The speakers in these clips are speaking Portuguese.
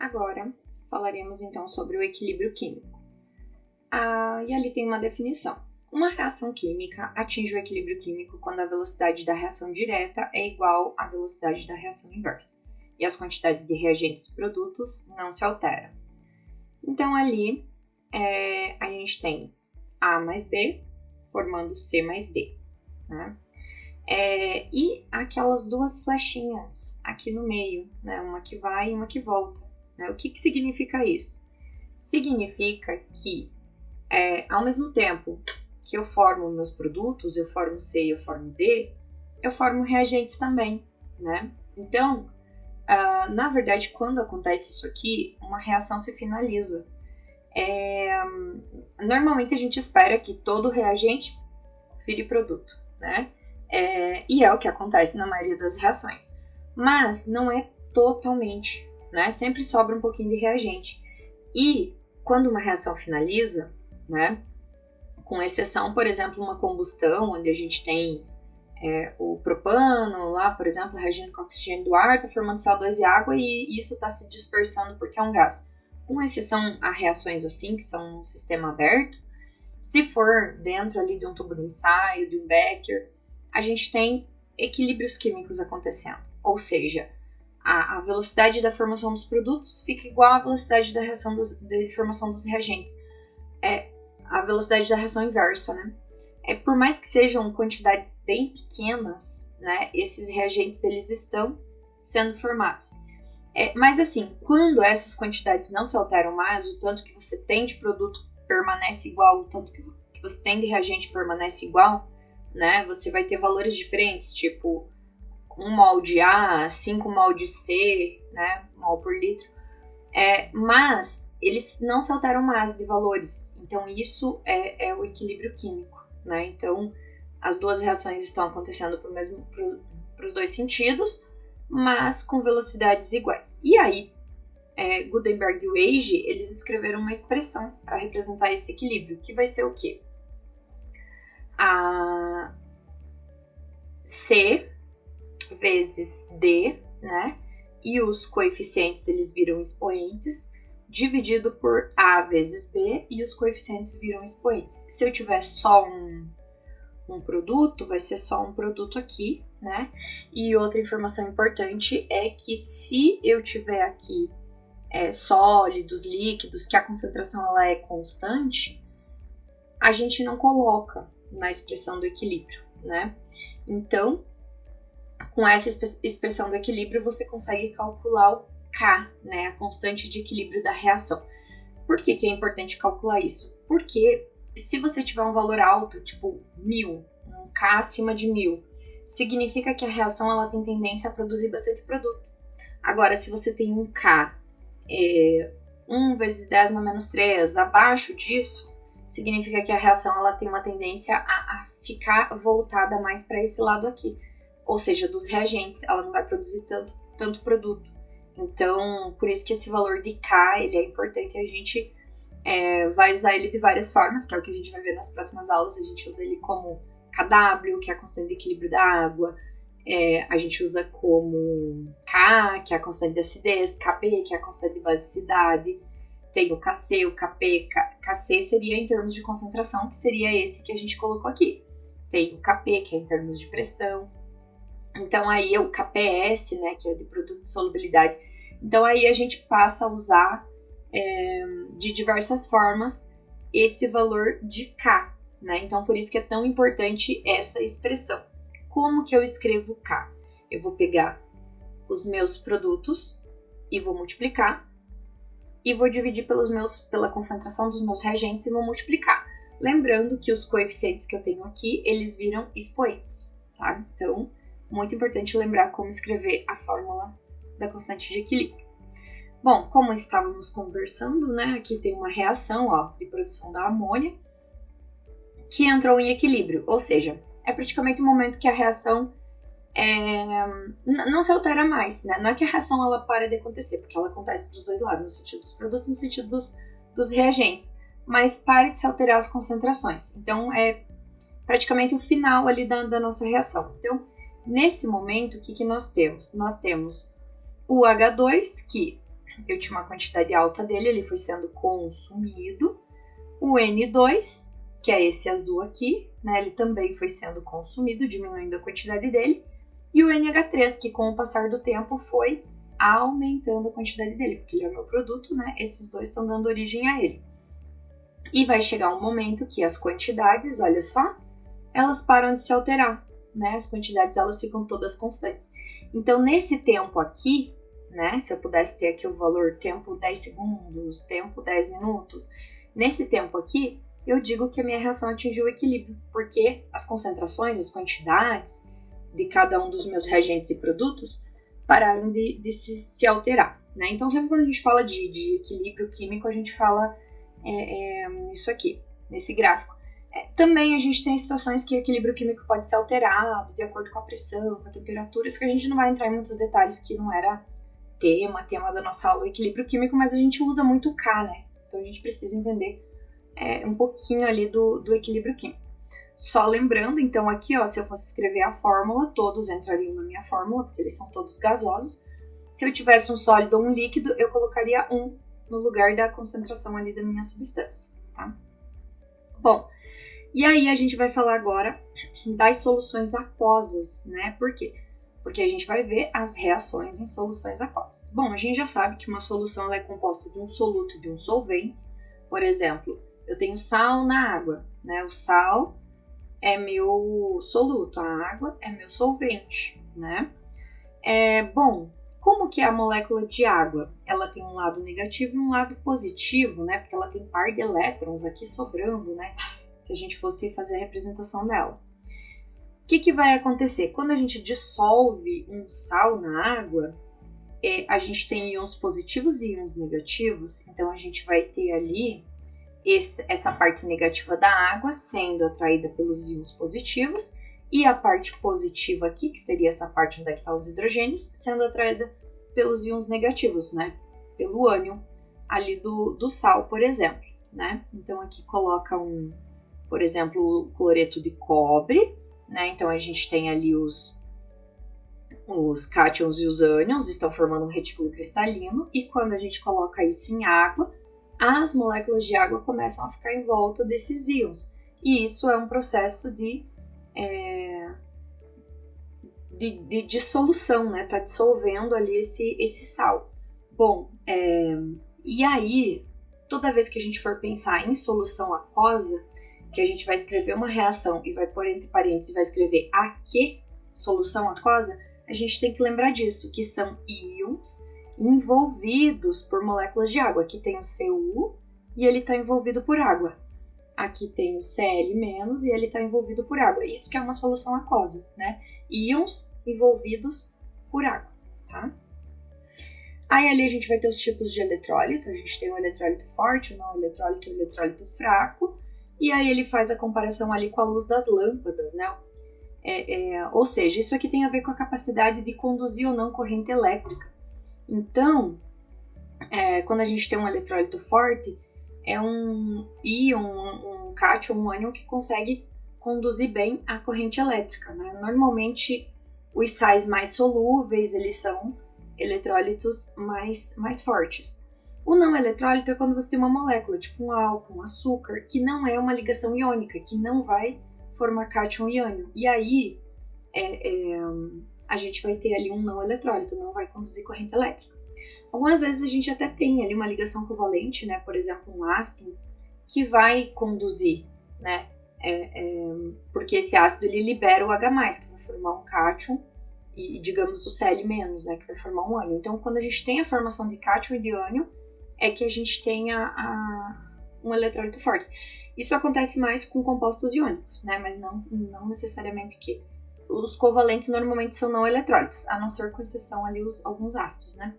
Agora, falaremos então sobre o equilíbrio químico. E ali tem uma definição. Uma reação química atinge o equilíbrio químico quando a velocidade da reação direta é igual à velocidade da reação inversa, e as quantidades de reagentes e produtos não se alteram. Então, ali, a gente tem A mais B formando C mais D, né? E aquelas duas flechinhas aqui no meio, né? Uma que vai e uma que volta. Né? O que significa isso? Significa que, ao mesmo tempo que eu formo meus produtos, eu formo C e eu formo D, eu formo reagentes também, né? Então, na verdade, quando acontece isso aqui, uma reação se finaliza. Normalmente a gente espera que todo reagente vire produto, né? E é o que acontece na maioria das reações. Mas não é totalmente, né? Sempre sobra um pouquinho de reagente. E quando uma reação finaliza, né? Com exceção, por exemplo, uma combustão, onde a gente tem o propano lá, por exemplo, reagindo com o oxigênio do ar, está formando CO2 e água, e isso está se dispersando porque é um gás. Com exceção a reações assim, que são um sistema aberto, se for dentro ali de um tubo de ensaio, de um becker, a gente tem equilíbrios químicos acontecendo. Ou seja, a velocidade da formação dos produtos fica igual à velocidade da reação de formação dos reagentes. A velocidade da reação inversa, né? Por mais que sejam quantidades bem pequenas, né, esses reagentes eles estão sendo formados. Mas assim, quando essas quantidades não se alteram mais, o tanto que você tem de produto permanece igual, o tanto que você tem de reagente permanece igual, né? Você vai ter valores diferentes, tipo 1 mol de A, 5 mol de C, né? Mol por litro. Mas eles não se alteram mais de valores. Então isso é o equilíbrio químico, né? Então as duas reações estão acontecendo para os dois sentidos, mas com velocidades iguais. E aí, Gutenberg e Weige, eles escreveram uma expressão para representar esse equilíbrio, que vai ser o quê? A C vezes D, né? E os coeficientes eles viram expoentes, dividido por A vezes B, e os coeficientes viram expoentes. Se eu tiver só um produto, vai ser só um produto aqui, né? E outra informação importante é que se eu tiver aqui sólidos, líquidos, que a concentração ela é constante, a gente não coloca na expressão do equilíbrio, né? Então, com essa expressão do equilíbrio, você consegue calcular o K, né? A constante de equilíbrio da reação. Por que é importante calcular isso? Porque se você tiver um valor alto, tipo 1000, um K acima de 1000, significa que a reação ela tem tendência a produzir bastante produto. Agora, se você tem um K 1 vezes 10 na menos 3 abaixo disso, significa que a reação ela tem uma tendência a ficar voltada mais para esse lado aqui. Ou seja, dos reagentes, ela não vai produzir tanto produto. Então, por isso que esse valor de K ele é importante. A gente vai usar ele de várias formas, que é o que a gente vai ver nas próximas aulas. A gente usa ele como KW, que é a constante de equilíbrio da água. A gente usa como K, que é a constante de acidez, Kb, que é a constante de basicidade. Tem o Kc, o Kp. Kc seria em termos de concentração, que seria esse que a gente colocou aqui. Tem o Kp, que é em termos de pressão. Então, aí o KPS, né, que é de produto de solubilidade. Então, aí a gente passa a usar de diversas formas esse valor de K, né? Então, por isso que é tão importante essa expressão. Como que eu escrevo K? Eu vou pegar os meus produtos e vou multiplicar e vou dividir pela concentração dos meus reagentes e vou multiplicar. Lembrando que os coeficientes que eu tenho aqui, eles viram expoentes, tá? Então, muito importante lembrar como escrever a fórmula da constante de equilíbrio. Bom, como estávamos conversando, né? Aqui tem uma reação de produção da amônia que entrou em equilíbrio, ou seja, é praticamente o momento que a reação não se altera mais, né? Não é que a reação ela para de acontecer, porque ela acontece para os dois lados, no sentido dos produtos e no sentido dos reagentes, mas para de se alterar as concentrações. Então, é praticamente o final ali da nossa reação. Então, nesse momento, o que nós temos? Nós temos o H2, que eu tinha uma quantidade alta dele, ele foi sendo consumido. O N2, que é esse azul aqui, né, ele também foi sendo consumido, diminuindo a quantidade dele. E o NH3, que com o passar do tempo foi aumentando a quantidade dele, porque ele é o meu produto, né? Esses dois estão dando origem a ele. E vai chegar um momento que as quantidades, olha só, elas param de se alterar, né? As quantidades, elas ficam todas constantes. Então, nesse tempo aqui, né? Se eu pudesse ter aqui o valor tempo 10 segundos, tempo 10 minutos, nesse tempo aqui, eu digo que a minha reação atingiu o equilíbrio, porque as concentrações, as quantidades de cada um dos meus reagentes e produtos pararam de se alterar, né? Então, sempre quando a gente fala de equilíbrio químico, a gente fala isso aqui, nesse gráfico. Também a gente tem situações que o equilíbrio químico pode ser alterado de acordo com a pressão, com a temperatura, isso que a gente não vai entrar em muitos detalhes, que não era tema da nossa aula, o equilíbrio químico, mas a gente usa muito o K, né? Então a gente precisa entender um pouquinho ali do equilíbrio químico. Só lembrando, então aqui, ó, se eu fosse escrever a fórmula, todos entrariam na minha fórmula, porque eles são todos gasosos. Se eu tivesse um sólido ou um líquido, eu colocaria 1 no lugar da concentração ali da minha substância, tá? Bom, e aí a gente vai falar agora das soluções aquosas, né? Por quê? Porque a gente vai ver as reações em soluções aquosas. Bom, a gente já sabe que uma solução ela é composta de um soluto e de um solvente. Por exemplo, eu tenho sal na água, né? O sal é meu soluto, a água é meu solvente, né? Bom, como que é a molécula de água? Ela tem um lado negativo e um lado positivo, né? Porque ela tem par de elétrons aqui sobrando, né? Se a gente fosse fazer a representação dela. O que vai acontecer? Quando a gente dissolve um sal na água, a gente tem íons positivos e íons negativos, então a gente vai ter ali essa parte negativa da água sendo atraída pelos íons positivos e a parte positiva aqui, que seria essa parte onde estão os hidrogênios, sendo atraída pelos íons negativos, né? Pelo ânion ali do sal, por exemplo, né? Então aqui coloca por exemplo, o cloreto de cobre, né? Então a gente tem ali os cátions e os ânions estão formando um retículo cristalino e quando a gente coloca isso em água, as moléculas de água começam a ficar em volta desses íons. E isso é um processo de dissolução, né? Tá dissolvendo ali esse sal. Bom, e aí, toda vez que a gente for pensar em solução aquosa, que a gente vai escrever uma reação e vai pôr entre parênteses e vai escrever aqui, solução aquosa, a gente tem que lembrar disso, que são íons envolvidos por moléculas de água. Aqui tem o Cu e ele está envolvido por água. Aqui tem o Cl- e ele está envolvido por água. Isso que é uma solução aquosa, né? Íons envolvidos por água, tá? Aí ali a gente vai ter os tipos de eletrólito. A gente tem o eletrólito forte, o não eletrólito e o eletrólito fraco. E aí ele faz a comparação ali com a luz das lâmpadas, né? Ou seja, isso aqui tem a ver com a capacidade de conduzir ou não corrente elétrica. Então, quando a gente tem um eletrólito forte, é um íon, um cátion, um ânion que consegue conduzir bem a corrente elétrica, né? Normalmente, os sais mais solúveis, eles são eletrólitos mais fortes. O não eletrólito é quando você tem uma molécula, tipo um álcool, um açúcar, que não é uma ligação iônica, que não vai formar cátion e ânion. E aí, a gente vai ter ali um não eletrólito, não vai conduzir corrente elétrica. Algumas vezes a gente até tem ali uma ligação covalente, né? Por exemplo, um ácido, que vai conduzir, né? Porque esse ácido ele libera o H+, que vai formar um cátion, e digamos o Cl-, né? Que vai formar um ânion. Então, quando a gente tem a formação de cátion e de ânion, é que a gente tem um eletrólito forte. Isso acontece mais com compostos iônicos, né? Mas não necessariamente que os covalentes normalmente são não eletrólitos, a não ser com exceção ali alguns ácidos, né?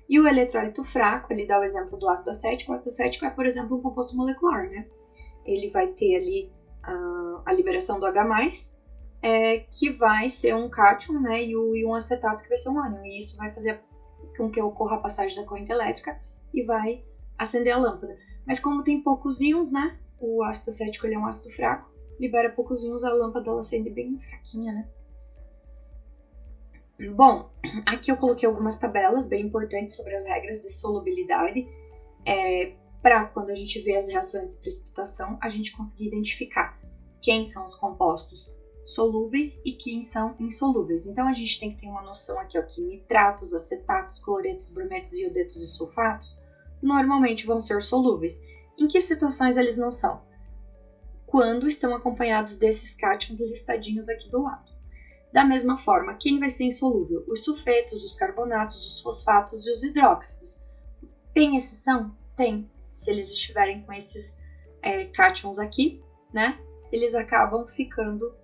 E o eletrólito fraco, ele dá o exemplo do ácido acético. O ácido acético é, por exemplo, um composto molecular, né? Ele vai ter ali a liberação do H+, que vai ser um cátion, né? E um acetato que vai ser um ânion. E isso vai fazer com que ocorra a passagem da corrente elétrica e vai acender a lâmpada. Mas como tem poucos íons, né? O ácido acético ele é um ácido fraco, libera poucos íons, a lâmpada ela acende bem fraquinha, né? Bom, aqui eu coloquei algumas tabelas bem importantes sobre as regras de solubilidade, para quando a gente vê as reações de precipitação, a gente conseguir identificar quem são os compostos solúveis e quem são insolúveis. Então a gente tem que ter uma noção aqui, ó, que nitratos, acetatos, cloretos, brometos, iodetos e sulfatos normalmente vão ser solúveis. Em que situações eles não são? Quando estão acompanhados desses cátions listadinhos aqui do lado. Da mesma forma, quem vai ser insolúvel? Os sulfetos, os carbonatos, os fosfatos e os hidróxidos. Tem exceção? Tem. Se eles estiverem com esses cátions aqui, né, eles acabam ficando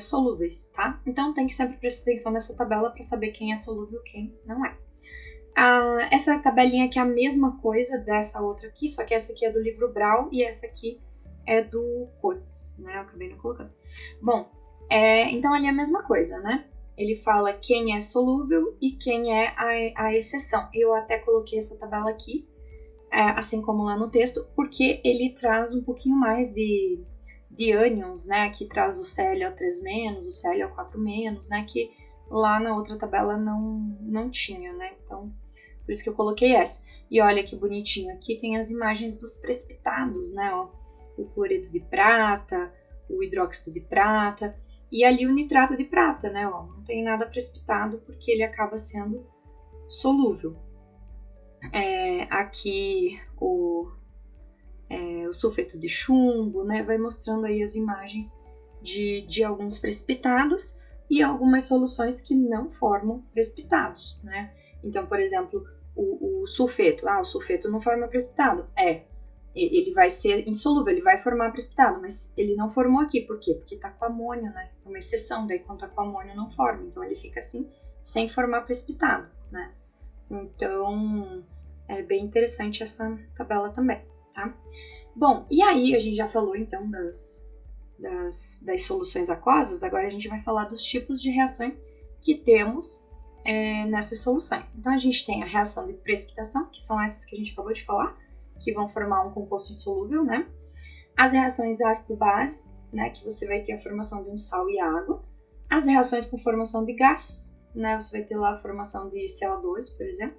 solúveis, tá? Então tem que sempre prestar atenção nessa tabela para saber quem é solúvel e quem não é. Essa tabelinha aqui é a mesma coisa dessa outra aqui, só que essa aqui é do livro Brau e essa aqui é do Coates, né? Eu acabei não colocando. Bom, então ali é a mesma coisa, né? Ele fala quem é solúvel e quem é a exceção. Eu até coloquei essa tabela aqui, assim como lá no texto, porque ele traz um pouquinho mais de ânions, né? Aqui traz o ClO3-, o ClO4-, né? Que lá na outra tabela não tinha, né? Então, por isso que eu coloquei essa. E olha que bonitinho, aqui tem as imagens dos precipitados, né? Ó, o cloreto de prata, o hidróxido de prata e ali o nitrato de prata, né? Ó, não tem nada precipitado porque ele acaba sendo solúvel. Aqui o sulfeto de chumbo, né? Vai mostrando aí as imagens de alguns precipitados e algumas soluções que não formam precipitados, né? Então, por exemplo, o sulfeto. O sulfeto não forma precipitado. Ele vai ser insolúvel, ele vai formar precipitado, mas ele não formou aqui. Por quê? Porque tá com amônio, né? É uma exceção, daí quando tá com amônio não forma. Então, ele fica assim, sem formar precipitado, né? Então, é bem interessante essa tabela também, tá? Bom, e aí a gente já falou, então, das soluções aquosas, agora a gente vai falar dos tipos de reações que temos nessas soluções. Então, a gente tem a reação de precipitação, que são essas que a gente acabou de falar, que vão formar um composto insolúvel, né? As reações ácido-base, né? Que você vai ter a formação de um sal e água. As reações com formação de gás, né? Você vai ter lá a formação de CO2, por exemplo.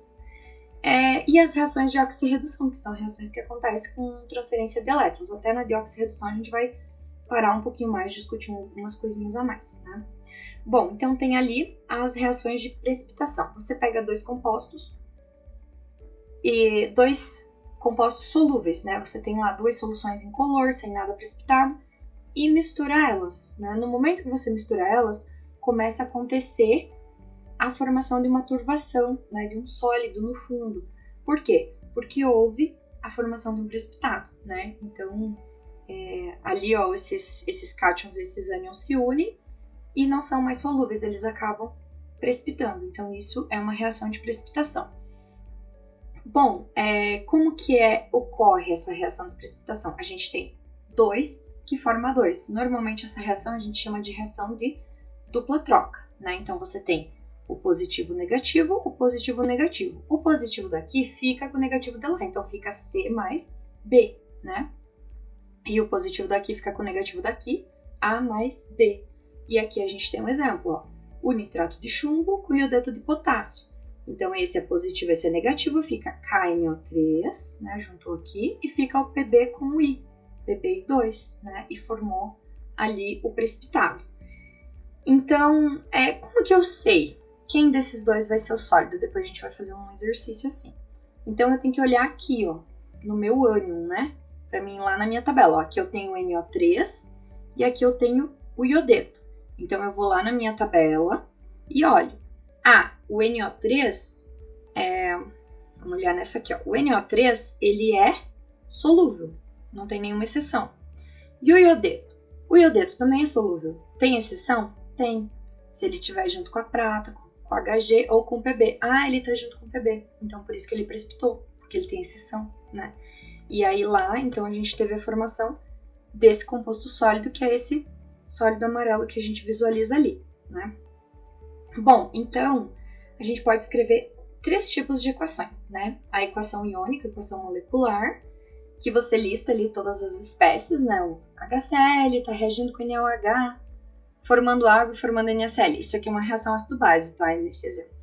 E as reações de oxirredução, que são reações que acontecem com transferência de elétrons. Até na de oxirredução a gente vai parar um pouquinho mais, discutir algumas coisinhas a mais, né? Bom, então tem ali as reações de precipitação. Você pega dois compostos solúveis, né? Você tem lá duas soluções incolor, sem nada precipitado, e mistura elas, né? No momento que você mistura elas, começa a acontecer a formação de uma turvação, né? De um sólido no fundo. Por quê? Porque houve a formação de um precipitado, né? Então, ali, ó, esses cátions, esses ânions se unem e não são mais solúveis, eles acabam precipitando. Então, isso é uma reação de precipitação. Bom, como que ocorre essa reação de precipitação? A gente tem 2 que forma 2. Normalmente essa reação a gente chama de reação de dupla troca, né? Então você tem o positivo negativo, o positivo negativo. O positivo daqui fica com o negativo de lá, então fica C mais B, né? E o positivo daqui fica com o negativo daqui, A mais D. E aqui a gente tem um exemplo, ó, o nitrato de chumbo com o iodeto de potássio. Então, esse é positivo, esse é negativo, fica KNO3, né, juntou aqui, e fica o PB com o I, PBI2, né, e formou ali o precipitado. Então, como que eu sei quem desses dois vai ser o sólido? Depois a gente vai fazer um exercício assim. Então, eu tenho que olhar aqui, ó, no meu ânion, né, para mim lá na minha tabela, ó, aqui eu tenho o NO3 e aqui eu tenho o iodeto. Então, eu vou lá na minha tabela e olho. O NO3, vamos olhar nessa aqui, ó. O NO3, ele é solúvel, não tem nenhuma exceção. E o iodeto? O iodeto também é solúvel. Tem exceção? Tem. Se ele estiver junto com a prata, com Hg ou com Pb. Ele está junto com Pb, então por isso que ele precipitou, porque ele tem exceção, né? E aí lá, então a gente teve a formação desse composto sólido, que é esse sólido amarelo que a gente visualiza ali, né? Bom, então a gente pode escrever 3 tipos de equações, né? A equação iônica, a equação molecular, que você lista ali todas as espécies, né? O HCl está reagindo com NaOH, formando água e formando NaCl. Isso aqui é uma reação ácido-base, tá? Nesse exemplo.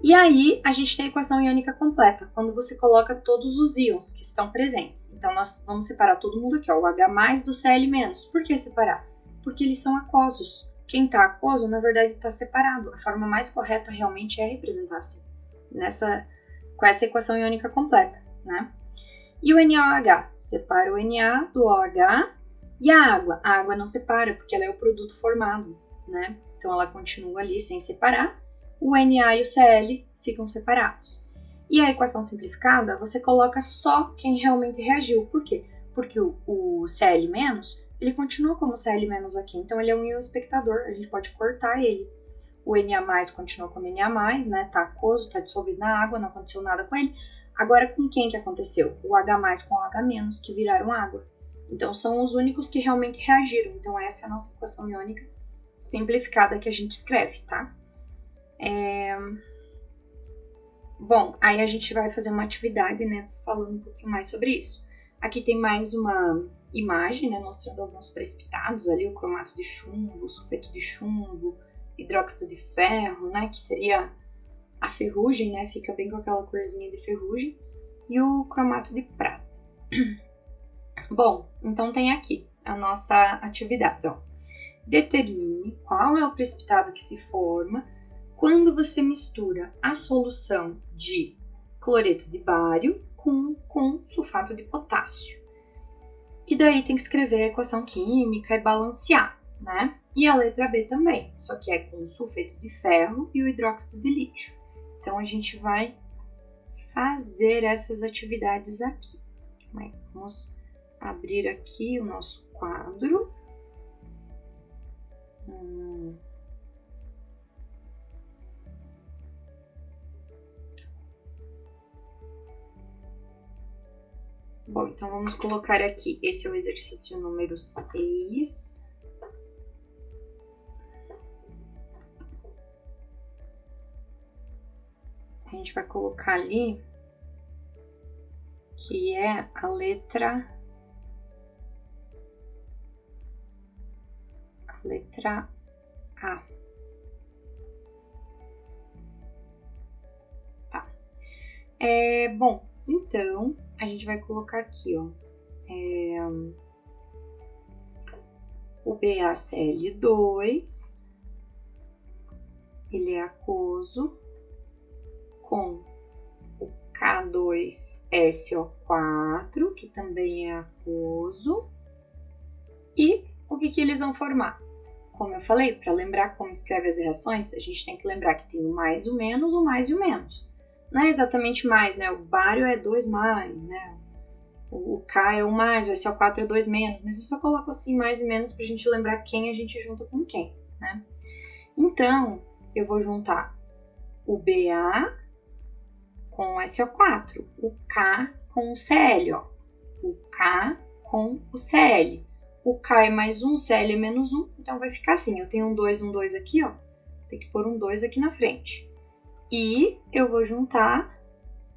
E aí, a gente tem a equação iônica completa, quando você coloca todos os íons que estão presentes. Então, nós vamos separar todo mundo aqui, ó, o H+, do Cl-. Por que separar? Porque eles são aquosos. Quem está aquoso, na verdade, está separado. A forma mais correta realmente é representar assim, com essa equação iônica completa, né? E o NaOH? Separa o Na do OH. E a água não separa, porque ela é o produto formado, né? Então, ela continua ali sem separar. O Na e o Cl ficam separados. E a equação simplificada, você coloca só quem realmente reagiu. Por quê? Porque o Cl-, ele continua como Cl- aqui, então ele é um íon espectador, a gente pode cortar ele. O Na+ continua como Na+, né? Tá aquoso, tá dissolvido na água, não aconteceu nada com ele. Agora, com quem que aconteceu? O H+ com o H-, que viraram água. Então, são os únicos que realmente reagiram. Então, essa é a nossa equação iônica simplificada que a gente escreve, tá? Bom, aí a gente vai fazer uma atividade, né, falando um pouquinho mais sobre isso. Aqui tem mais uma imagem, né, mostrando alguns precipitados ali, o cromato de chumbo, o sulfeto de chumbo, hidróxido de ferro, né, que seria a ferrugem, né, fica bem com aquela corzinha de ferrugem, e o cromato de prata. Bom, então tem aqui a nossa atividade, ó. Determine qual é o precipitado que se forma quando você mistura a solução de cloreto de bário com sulfato de potássio. E daí tem que escrever a equação química e balancear, né? E a letra B também, só que é com o sulfeto de ferro e o hidróxido de lítio. Então, a gente vai fazer essas atividades aqui. Vamos abrir aqui o nosso quadro. Bom, então vamos colocar aqui. Esse é o exercício número 6. A gente vai colocar ali que é a letra A. Tá. Bom, então a gente vai colocar aqui, ó, o BaCl2, ele é aquoso, com o K2SO4, que também é aquoso, e o que eles vão formar? Como eu falei, para lembrar como escreve as reações, a gente tem que lembrar que tem o mais, o mais e o menos. Não é exatamente mais, né? O bário é 2 mais, né? O K é 1 mais, o SO4 é 2 menos, mas eu só coloco assim mais e menos pra gente lembrar quem a gente junta com quem, né? Então, eu vou juntar o Ba com o SO4, o K com o Cl, ó. O K com o Cl. O K é mais 1, o Cl é menos 1, então vai ficar assim, eu tenho um 2 aqui, ó. Tem que pôr um 2 aqui na frente. E eu vou juntar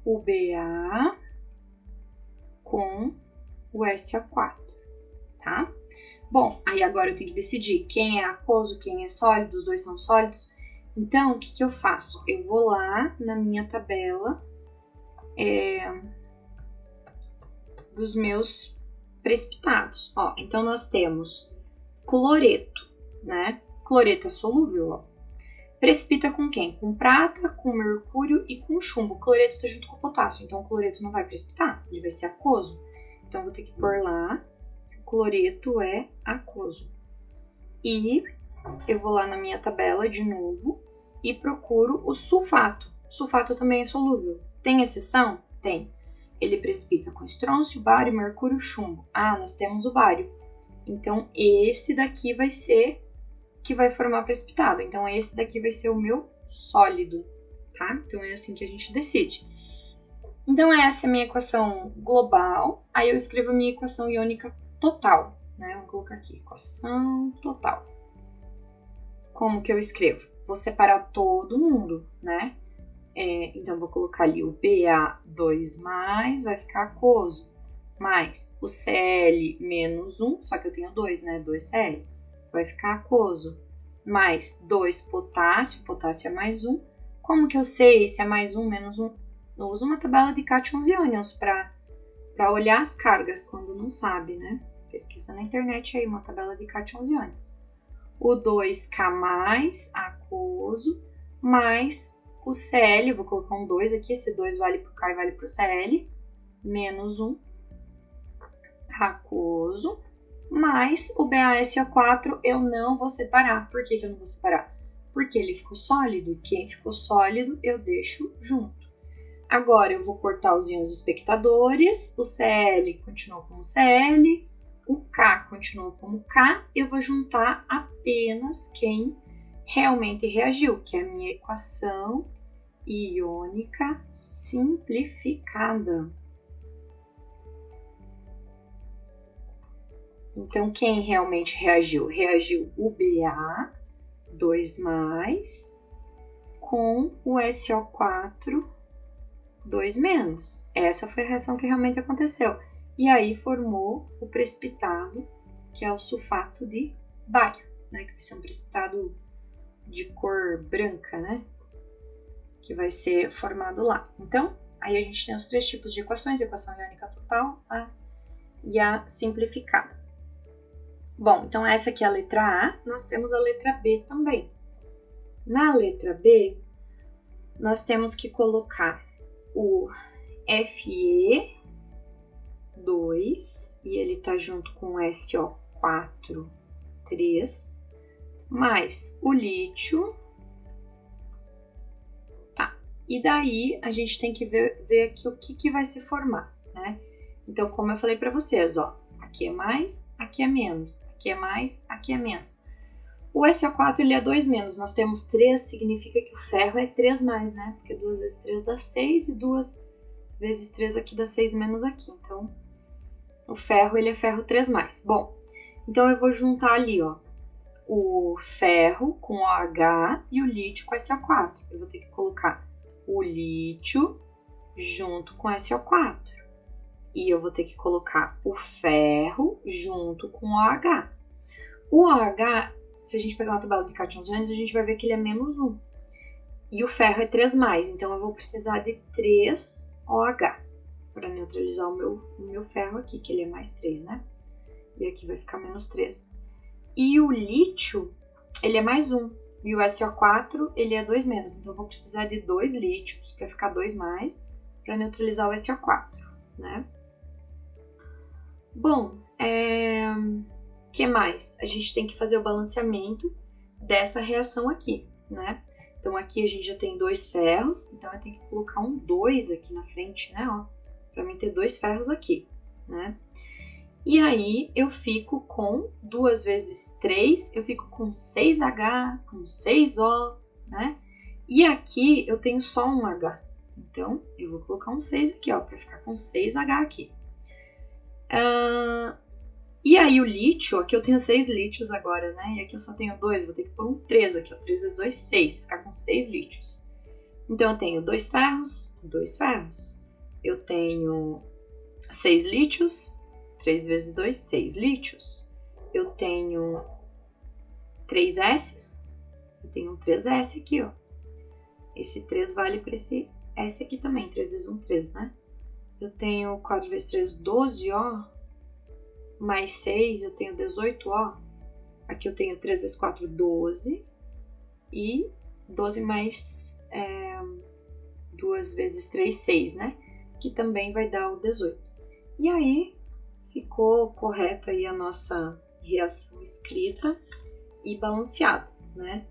o Ba com o SO4, tá? Bom, aí agora eu tenho que decidir quem é aquoso, quem é sólido, os dois são sólidos. Então, o que eu faço? Eu vou lá na minha tabela dos meus precipitados. Ó, então, nós temos cloreto, né? Cloreto é solúvel, ó. Precipita com quem? Com prata, com mercúrio e com chumbo. O cloreto está junto com o potássio, então o cloreto não vai precipitar, ele vai ser aquoso. Então, vou ter que pôr lá, o cloreto é aquoso. E eu vou lá na minha tabela de novo e procuro o sulfato. O sulfato também é solúvel. Tem exceção? Tem. Ele precipita com estrôncio, bário, mercúrio, chumbo. Ah, nós temos o bário. Então, esse daqui vai ser que vai formar precipitado. Então, esse daqui vai ser o meu sólido, tá? Então, é assim que a gente decide. Então, essa é a minha equação global. Aí, eu escrevo a minha equação iônica total, né? Vou colocar aqui, equação total. Como que eu escrevo? Vou separar todo mundo, né? Então, vou colocar ali o Ba2+, vai ficar aquoso, mais o Cl menos 1, só que eu tenho 2, né? 2Cl. vai ficar aquoso. Mais 2 potássio, potássio é mais 1. Como que eu sei se é mais 1, menos 1? Eu uso uma tabela de cátions e ânions para olhar as cargas quando não sabe, né? Pesquisa na internet aí, uma tabela de cátions e ânions. O 2K+, aquoso, mais o Cl, vou colocar um 2 aqui, esse 2 vale para o K e vale para o Cl, menos 1, aquoso, mais o BaSO4 eu não vou separar. Por que eu não vou separar? Porque ele ficou sólido, e quem ficou sólido eu deixo junto. Agora eu vou cortar os íons espectadores, o Cl continua como Cl, o K continua como K, eu vou juntar apenas quem realmente reagiu, que é a minha equação iônica simplificada. Então, quem realmente reagiu? Reagiu o Ba, 2+, com o SO4, 2-. Essa foi a reação que realmente aconteceu. E aí formou o precipitado, que é o sulfato de bário, né? Que vai ser um precipitado de cor branca, né? Que vai ser formado lá. Então, aí a gente tem os 3 tipos de equações, a equação iônica total e a simplificada. Bom, então essa aqui é a letra A, nós temos a letra B também. Na letra B, nós temos que colocar o Fe2, e ele está junto com o SO4, 3, mais o lítio. Tá, e daí a gente tem que ver aqui o que vai se formar, né? Então, como eu falei para vocês, ó, aqui é mais, aqui é menos, aqui é mais, aqui é menos. O SO4 ele é 2-. Nós temos 3, significa que o ferro é 3+, né? Porque 2 vezes 3 dá 6 e 2 vezes 3 aqui dá 6- aqui. Então, o ferro ele é ferro 3+. Bom, então eu vou juntar ali, ó, o ferro com OH e o lítio com SO4. Eu vou ter que colocar o lítio junto com SO4. E eu vou ter que colocar o ferro junto com o OH. O OH, se a gente pegar uma tabela de cátions e ânions, a gente vai ver que ele é menos 1. E o ferro é 3+, então eu vou precisar de 3 OH para neutralizar o meu ferro aqui, que ele é mais 3, né? E aqui vai ficar menos 3. E o lítio, ele é mais 1. E o SO4, ele é 2-. Então eu vou precisar de 2 lítios para ficar 2+, para neutralizar o SO4, né? Bom, que mais? A gente tem que fazer o balanceamento dessa reação aqui, né? Então, aqui a gente já tem 2 ferros, então eu tenho que colocar um 2 aqui na frente, né? Ó, para mim ter 2 ferros aqui, né? E aí, eu fico com 2 vezes 3, eu fico com 6H, com 6O, né? E aqui eu tenho só um H, então eu vou colocar um 6 aqui, ó, para ficar com 6H aqui. E aí o lítio, aqui eu tenho 6 lítios agora, né? E aqui eu só tenho 2, vou ter que pôr um 3 aqui, ó. 3 vezes 2, 6, ficar com 6 lítios. Então eu tenho 2 ferros, 2 ferros. Eu tenho 6 lítios, 3 vezes 2, 6 lítios. Eu tenho 3 S's, eu tenho um 3S aqui, ó. Esse 3 vale para esse S aqui também, 3 vezes 1, 3, né? Eu tenho 4 vezes 3, 12O. Mais 6, eu tenho 18O. Aqui eu tenho 3 vezes 4, 12. E 12 mais 2 vezes 3, 6, né? Que também vai dar o 18. E aí, ficou correto aí a nossa reação escrita e balanceada, né?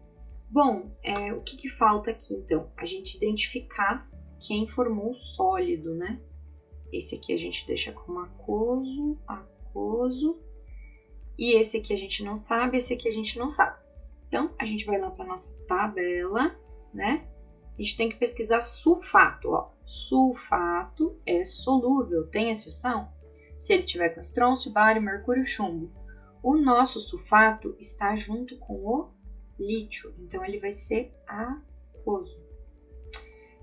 Bom, o que falta aqui, então? A gente identificar quem formou o sólido, né? Esse aqui a gente deixa como aquoso, e esse aqui a gente não sabe, esse aqui a gente não sabe. Então, a gente vai lá para nossa tabela, né? A gente tem que pesquisar sulfato, ó. Sulfato é solúvel, tem exceção? Se ele tiver com estrôncio, bário, mercúrio, chumbo. O nosso sulfato está junto com o lítio, então ele vai ser aquoso.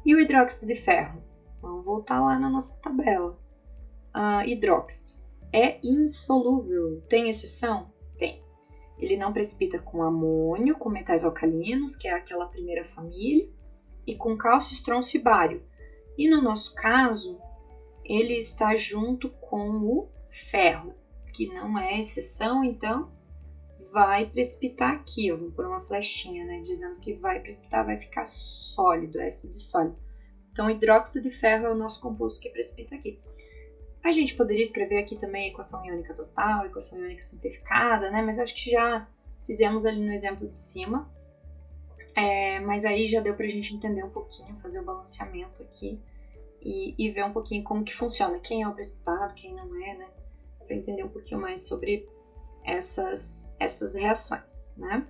E o hidróxido de ferro? Vamos voltar lá na nossa tabela. Hidróxido é insolúvel. Tem exceção? Tem. ele não precipita com amônio, com metais alcalinos, que é aquela primeira família, e com cálcio, estronço e bário. E no nosso caso, ele está junto com o ferro, que não é exceção, então vai precipitar aqui. Eu vou pôr uma flechinha, né, dizendo que vai precipitar, vai ficar sólido, S de sólido. Então, hidróxido de ferro é o nosso composto que precipita aqui. A gente poderia escrever aqui também a equação iônica total, a equação iônica simplificada, né? Mas eu acho que já fizemos ali no exemplo de cima. Mas aí já deu pra gente entender um pouquinho, fazer o balanceamento aqui e ver um pouquinho como que funciona, quem é o precipitado, quem não é, né? Para entender um pouquinho mais sobre essas reações, né?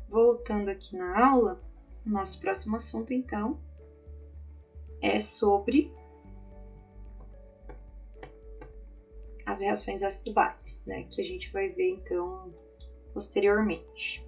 Voltando aqui na aula, o nosso próximo assunto, então, é sobre as reações ácido-base, né? Que a gente vai ver, então, posteriormente.